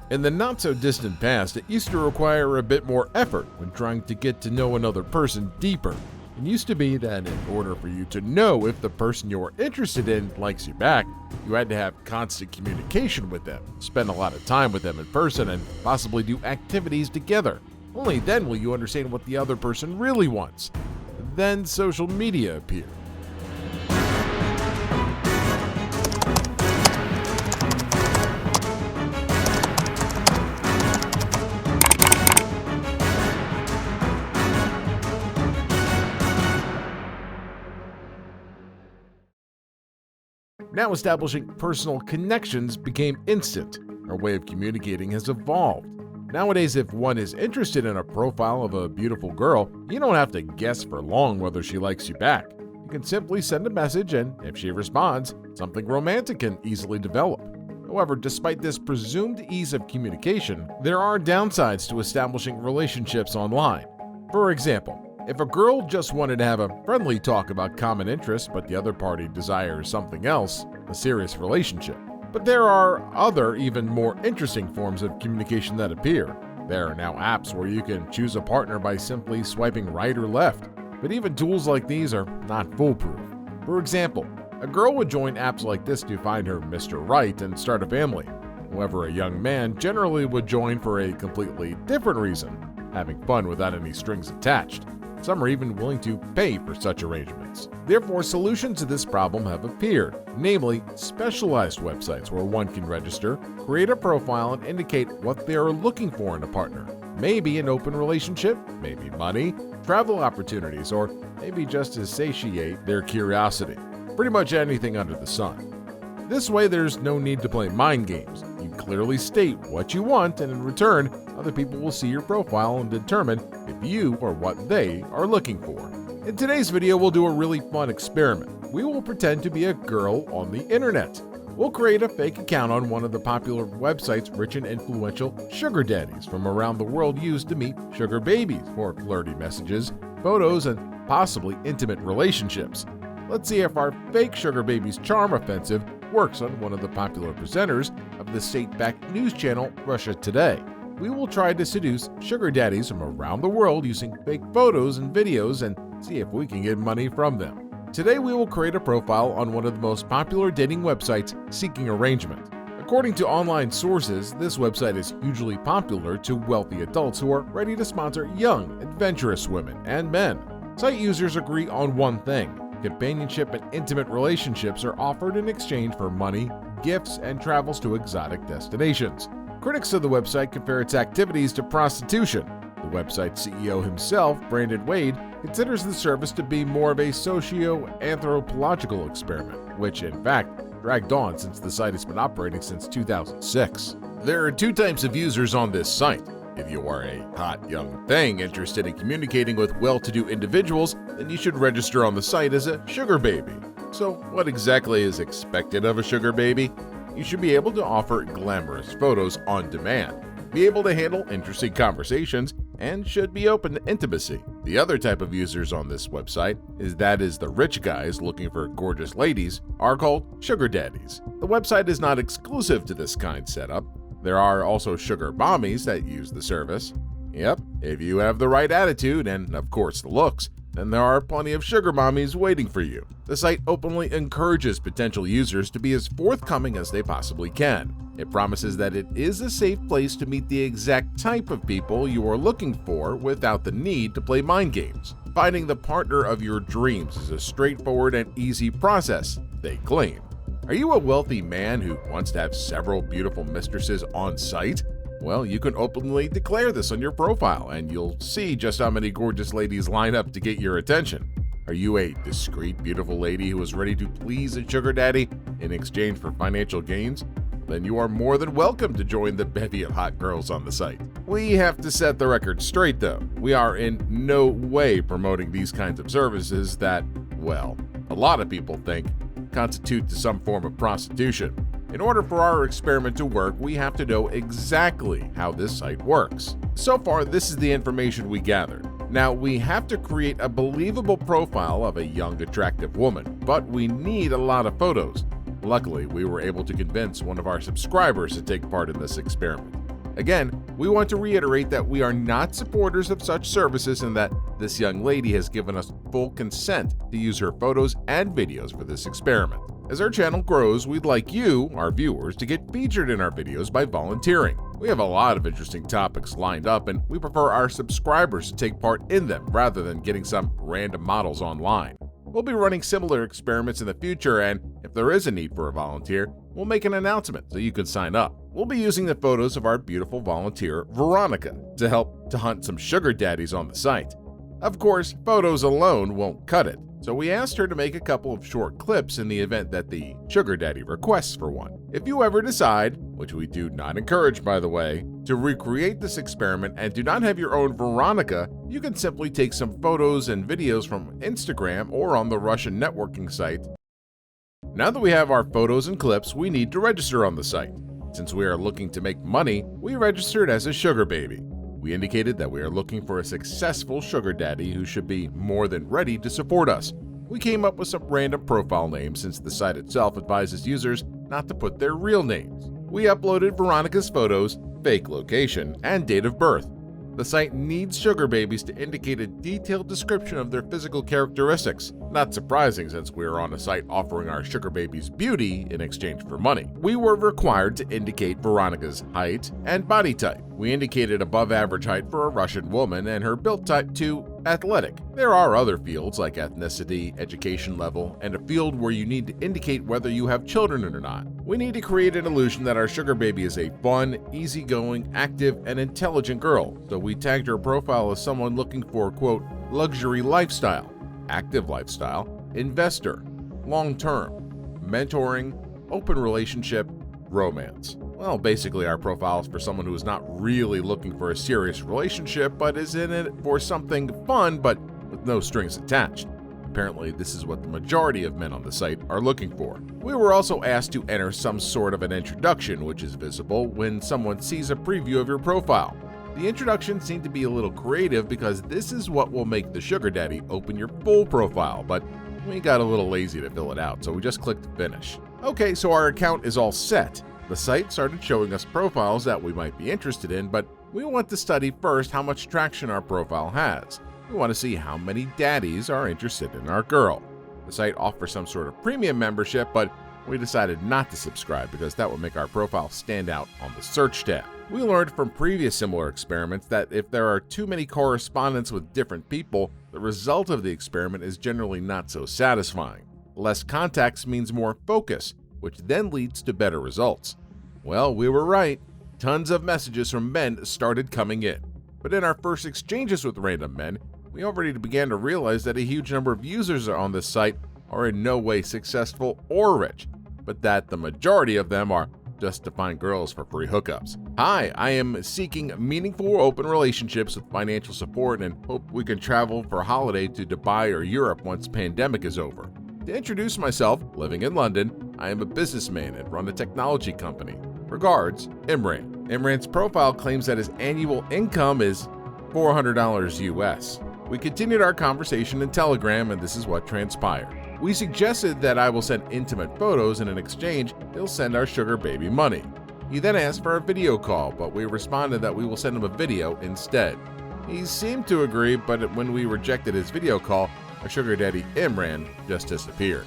In the not-so-distant past, it used to require a bit more effort when trying to get to know another person deeper. It used to be that in order for you to know if the person you're interested in likes you back, you had to have constant communication with them, spend a lot of time with them in person, and possibly do activities together. Only then will you understand what the other person really wants. Then social media appeared. Now establishing personal connections became instant. Our way of communicating has evolved. Nowadays, if one is interested in a profile of a beautiful girl, you don't have to guess for long whether she likes you back. You can simply send a message, and if she responds, something romantic can easily develop. However, despite this presumed ease of communication, there are downsides to establishing relationships online. For example, if a girl just wanted to have a friendly talk about common interests, but the other party desires something else, a serious relationship. But there are other, even more interesting forms of communication that appear. There are now apps where you can choose a partner by simply swiping right or left. But even tools like these are not foolproof. For example, a girl would join apps like this to find her Mr. Right and start a family. However, a young man generally would join for a completely different reason, having fun without any strings attached. Some are even willing to pay for such arrangements. Therefore, solutions to this problem have appeared, namely specialized websites where one can register, create a profile, and indicate what they are looking for in a partner. Maybe an open relationship, maybe money, travel opportunities, or maybe just to satiate their curiosity. Pretty much anything under the sun. This way, there's no need to play mind games. You clearly state what you want, and in return, other people will see your profile and determine if you are what they are looking for. In today's video, we'll do a really fun experiment. We will pretend to be a girl on the internet. We'll create a fake account on one of the popular websites rich and influential sugar daddies from around the world use to meet sugar babies for flirty messages, photos, and possibly intimate relationships. Let's see if our fake sugar baby's charm offensive works on one of the popular presenters of the state-backed news channel Russia Today. We will try to seduce sugar daddies from around the world using fake photos and videos and see if we can get money from them. Today we will create a profile on one of the most popular dating websites seeking arrangement. According to online sources, this website is hugely popular to wealthy adults who are ready to sponsor young, adventurous women and men. Site users agree on one thing. Companionship and intimate relationships are offered in exchange for money, gifts, and travels to exotic destinations. Critics of the website compare its activities to prostitution. The website's CEO himself, Brandon Wade, considers the service to be more of a socio-anthropological experiment, which, in fact, dragged on since the site has been operating since 2006. There are two types of users on this site. If you are a hot young thing interested in communicating with well-to-do individuals, then you should register on the site as a sugar baby. So what exactly is expected of a sugar baby? You should be able to offer glamorous photos on demand, be able to handle interesting conversations, and should be open to intimacy. The other type of users on this website is the rich guys looking for gorgeous ladies are called sugar daddies. The website is not exclusive to this kind setup. There are also sugar mommies that use the service. Yep, if you have the right attitude and, of course, the looks, then there are plenty of sugar mommies waiting for you. The site openly encourages potential users to be as forthcoming as they possibly can. It promises that it is a safe place to meet the exact type of people you are looking for without the need to play mind games. Finding the partner of your dreams is a straightforward and easy process, they claim. Are you a wealthy man who wants to have several beautiful mistresses on site? Well, you can openly declare this on your profile, and you'll see just how many gorgeous ladies line up to get your attention. Are you a discreet, beautiful lady who is ready to please a sugar daddy in exchange for financial gains? Then you are more than welcome to join the bevy of hot girls on the site. We have to set the record straight, though. We are in no way promoting these kinds of services that, well, a lot of people think constitute to some form of prostitution. In order for our experiment to work, we have to know exactly how this site works. So far, this is the information we gathered. Now, we have to create a believable profile of a young, attractive woman, but we need a lot of photos. Luckily, we were able to convince one of our subscribers to take part in this experiment. Again, we want to reiterate that we are not supporters of such services and that this young lady has given us full consent to use her photos and videos for this experiment. As our channel grows, we'd like you, our viewers, to get featured in our videos by volunteering. We have a lot of interesting topics lined up, and we prefer our subscribers to take part in them rather than getting some random models online. We'll be running similar experiments in the future, and if there is a need for a volunteer, we'll make an announcement so you can sign up. We'll be using the photos of our beautiful volunteer, Veronica, to help to hunt some sugar daddies on the site. Of course, photos alone won't cut it, so we asked her to make a couple of short clips in the event that the sugar daddy requests for one. If you ever decide, which we do not encourage by the way, to recreate this experiment and do not have your own Veronica, you can simply take some photos and videos from Instagram or on the Russian networking site. Now that we have our photos and clips, we need to register on the site. Since we are looking to make money, we registered as a sugar baby. We indicated that we are looking for a successful sugar daddy who should be more than ready to support us. We came up with some random profile names since the site itself advises users not to put their real names. We uploaded Veronica's photos, fake location, and date of birth. The site needs sugar babies to indicate a detailed description of their physical characteristics. Not surprising since we are on a site offering our sugar babies beauty in exchange for money. We were required to indicate Veronica's height and body type. We indicated above average height for a Russian woman and her build type to athletic. There are other fields like ethnicity, education level, and a field where you need to indicate whether you have children or not. We need to create an illusion that our sugar baby is a fun, easygoing, active, and intelligent girl, so we tagged her profile as someone looking for, quote, luxury lifestyle, active lifestyle, investor, long-term, mentoring, open relationship, romance. Well, basically our profile is for someone who is not really looking for a serious relationship, but is in it for something fun, but with no strings attached. Apparently, this is what the majority of men on the site are looking for. We were also asked to enter some sort of an introduction, which is visible when someone sees a preview of your profile. The introduction seemed to be a little creative because this is what will make the sugar daddy open your full profile, but we got a little lazy to fill it out, so we just clicked finish. Okay, so our account is all set. The site started showing us profiles that we might be interested in, but we want to study first how much traction our profile has. We want to see how many daddies are interested in our girl. The site offers some sort of premium membership, but we decided not to subscribe because that would make our profile stand out on the search tab. We learned from previous similar experiments that if there are too many correspondents with different people, the result of the experiment is generally not so satisfying. Less contacts means more focus, which then leads to better results. Well, we were right. Tons of messages from men started coming in. But in our first exchanges with random men, we already began to realize that a huge number of users on this site are in no way successful or rich, but that the majority of them are just to find girls for free hookups. Hi, I am seeking meaningful open relationships with financial support and hope we can travel for a holiday to Dubai or Europe once pandemic is over. To introduce myself, living in London, I am a businessman and run a technology company. Regards, Imran. Imran's profile claims that his annual income is $400 US. We continued our conversation in Telegram, and this is what transpired. We suggested that I will send intimate photos, and in exchange, he'll send our sugar baby money. He then asked for a video call, but we responded that we will send him a video instead. He seemed to agree, but when we rejected his video call, our sugar daddy Imran just disappeared.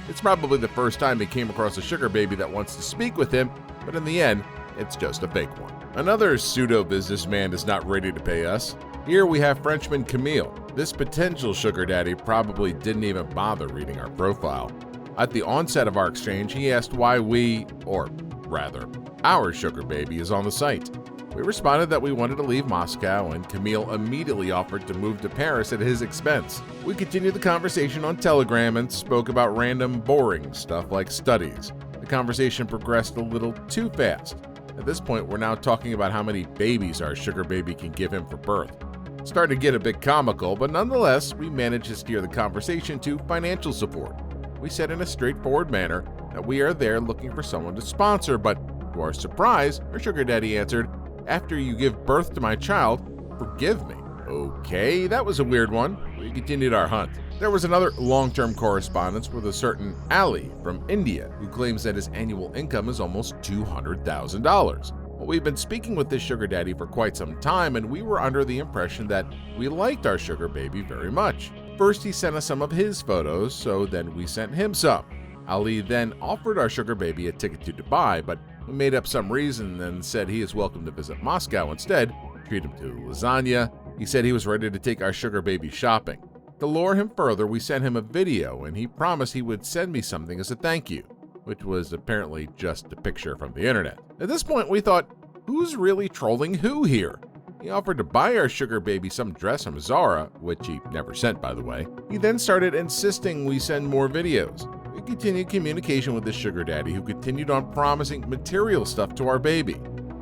It's probably the first time he came across a sugar baby that wants to speak with him, but in the end, it's just a fake one. Another pseudo-businessman is not ready to pay us. Here we have Frenchman Camille. This potential sugar daddy probably didn't even bother reading our profile. At the onset of our exchange, he asked why we, or rather, our sugar baby is on the site. We responded that we wanted to leave Moscow, and Camille immediately offered to move to Paris at his expense. We continued the conversation on Telegram and spoke about random, boring stuff like studies. The conversation progressed a little too fast. At this point, we're now talking about how many babies our sugar baby can give him for birth. It started to get a bit comical, but nonetheless, we managed to steer the conversation to financial support. We said in a straightforward manner that we are there looking for someone to sponsor, but to our surprise, our sugar daddy answered, "After you give birth to my child, forgive me." Okay, that was a weird one. We continued our hunt. There was another long-term correspondence with a certain Ali from India who claims that his annual income is almost $200,000. Well, we've been speaking with this sugar daddy for quite some time, and we were under the impression that we liked our sugar baby very much. First, he sent us some of his photos, so then we sent him some. Ali then offered our sugar baby a ticket to Dubai, but we made up some reason and said he is welcome to visit Moscow instead, treat him to lasagna. He said he was ready to take our sugar baby shopping. To lure him further, we sent him a video, and he promised he would send me something as a thank you, which was apparently just a picture from the internet. At this point, we thought, who's really trolling who here? He offered to buy our sugar baby some dress from Zara, which he never sent, by the way. He then started insisting we send more videos. We continued communication with this sugar daddy, who continued on promising material stuff to our baby.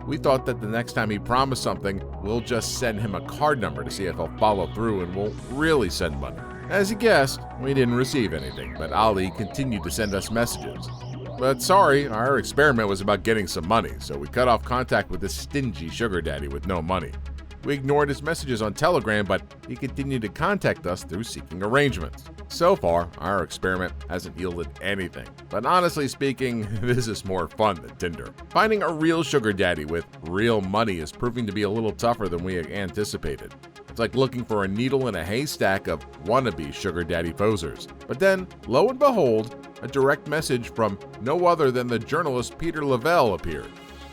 We thought that the next time he promised something, we'll just send him a card number to see if he'll follow through and we'll really send money. As you guessed, we didn't receive anything, but Ali continued to send us messages. But sorry, our experiment was about getting some money, so we cut off contact with this stingy sugar daddy with no money. We ignored his messages on Telegram, but he continued to contact us through seeking arrangements. So far, our experiment hasn't yielded anything, but honestly speaking, this is more fun than Tinder. Finding a real sugar daddy with real money is proving to be a little tougher than we anticipated. It's like looking for a needle in a haystack of wannabe sugar daddy posers. But then, lo and behold, a direct message from no other than the journalist Peter Lavelle appeared.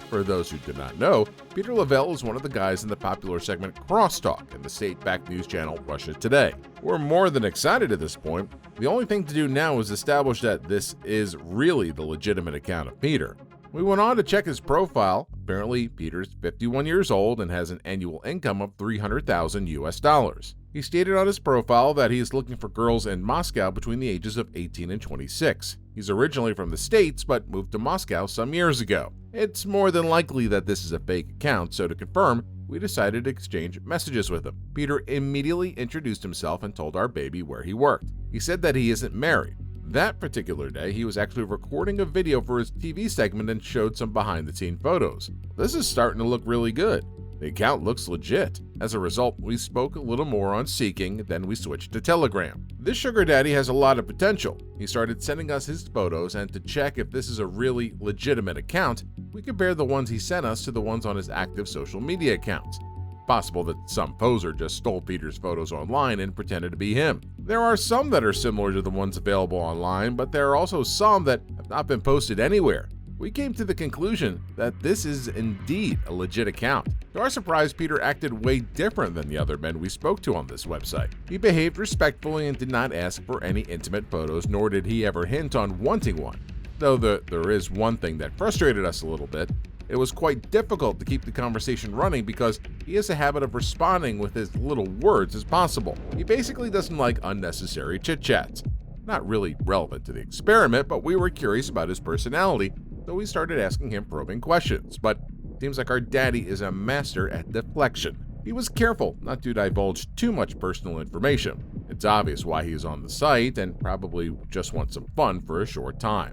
For those who did not know, Peter Lavelle is one of the guys in the popular segment Crosstalk in the state-backed news channel Russia Today. We're more than excited at this point. The only thing to do now is establish that this is really the legitimate account of Peter. We went on to check his profile. Apparently, Peter's 51 years old and has an annual income of $300,000 US. He stated on his profile that he is looking for girls in Moscow between the ages of 18 and 26. He's originally from the States, but moved to Moscow some years ago. It's more than likely that this is a fake account, so to confirm, we decided to exchange messages with him. Peter immediately introduced himself and told our baby where he worked. He said that he isn't married. That particular day, he was actually recording a video for his TV segment and showed some behind-the-scenes photos. This is starting to look really good. The account looks legit. As a result, we spoke a little more on Seeking, then we switched to Telegram. This sugar daddy has a lot of potential. He started sending us his photos, and to check if this is a really legitimate account, we compared the ones he sent us to the ones on his active social media accounts. Possible that some poser just stole Peter's photos online and pretended to be him. There are some that are similar to the ones available online, but there are also some that have not been posted anywhere. We came to the conclusion that this is indeed a legit account. To our surprise, Peter acted way different than the other men we spoke to on this website. He behaved respectfully and did not ask for any intimate photos, nor did he ever hint on wanting one. Though there is one thing that frustrated us a little bit. It was quite difficult to keep the conversation running because he has a habit of responding with as little words as possible. He basically doesn't like unnecessary chit-chats. Not really relevant to the experiment, but we were curious about his personality, so we started asking him probing questions. But it seems like our daddy is a master at deflection. He was careful not to divulge too much personal information. It's obvious why he is on the site and probably just wants some fun for a short time.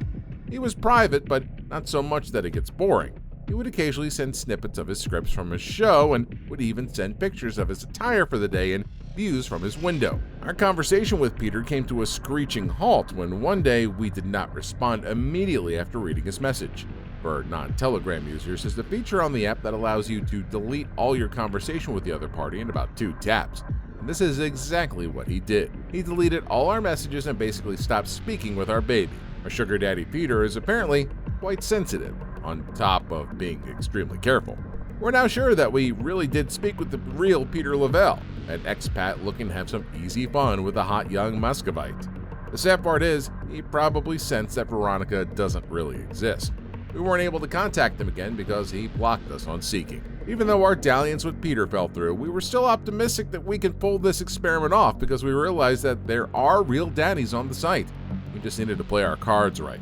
He was private, but not so much that it gets boring. He would occasionally send snippets of his scripts from his show and would even send pictures of his attire for the day and views from his window. Our conversation with Peter came to a screeching halt when one day we did not respond immediately after reading his message. For non-Telegram users, is the feature on the app that allows you to delete all your conversation with the other party in about 2 taps. And this is exactly what he did. He deleted all our messages and basically stopped speaking with our baby. Our sugar daddy Peter is apparently quite sensitive, on top of being extremely careful. We're now sure that we really did speak with the real Peter Lavelle, an expat looking to have some easy fun with a hot young Muscovite. The sad part is, he probably sensed that Veronica doesn't really exist. We weren't able to contact him again because he blocked us on Seeking. Even though our dalliance with Peter fell through, we were still optimistic that we can pull this experiment off because we realized that there are real daddies on the site. We just needed to play our cards right.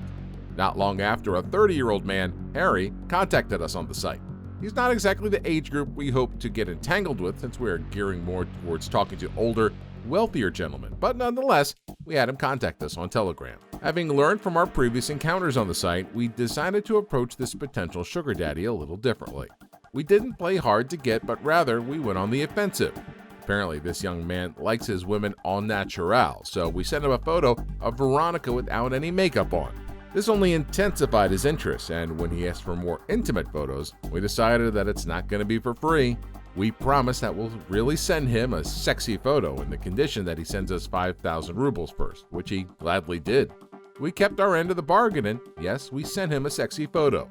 Not long after, a 30-year-old man, Harry, contacted us on the site. He's not exactly the age group we hope to get entangled with since we are gearing more towards talking to older, wealthier gentlemen, but nonetheless, we had him contact us on Telegram. Having learned from our previous encounters on the site, we decided to approach this potential sugar daddy a little differently. We didn't play hard to get, but rather we went on the offensive. Apparently, this young man likes his women au naturel, so we sent him a photo of Veronica without any makeup on. This only intensified his interest, and when he asked for more intimate photos, we decided that it's not going to be for free. We promise that we'll really send him a sexy photo in the condition that he sends us 5,000 rubles first, which he gladly did. We kept our end of the bargain, and yes, we sent him a sexy photo,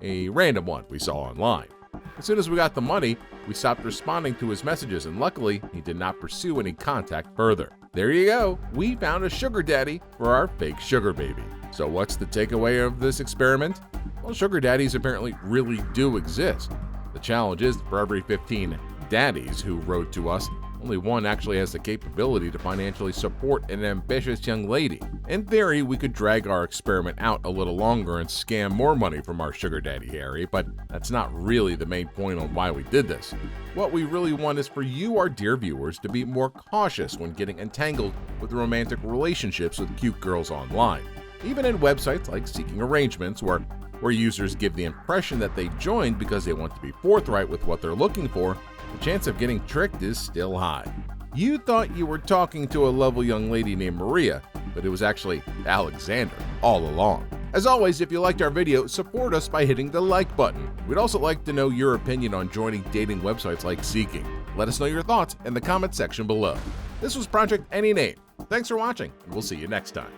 a random one we saw online. As soon as we got the money, we stopped responding to his messages, and luckily, he did not pursue any contact further. There you go, we found a sugar daddy for our fake sugar baby. So what's the takeaway of this experiment? Well, sugar daddies apparently really do exist. The challenge is, for every 15 daddies who wrote to us, only one actually has the capability to financially support an ambitious young lady. In theory, we could drag our experiment out a little longer and scam more money from our sugar daddy Harry, but that's not really the main point on why we did this. What we really want is for you, our dear viewers, to be more cautious when getting entangled with romantic relationships with cute girls online. Even in websites like Seeking Arrangements, where users give the impression that they joined because they want to be forthright with what they're looking for, the chance of getting tricked is still high. You thought you were talking to a lovely young lady named Maria, but it was actually Alexander all along. As always, if you liked our video, support us by hitting the like button. We'd also like to know your opinion on joining dating websites like Seeking. Let us know your thoughts in the comment section below. This was Project Any Name. Thanks for watching, and we'll see you next time.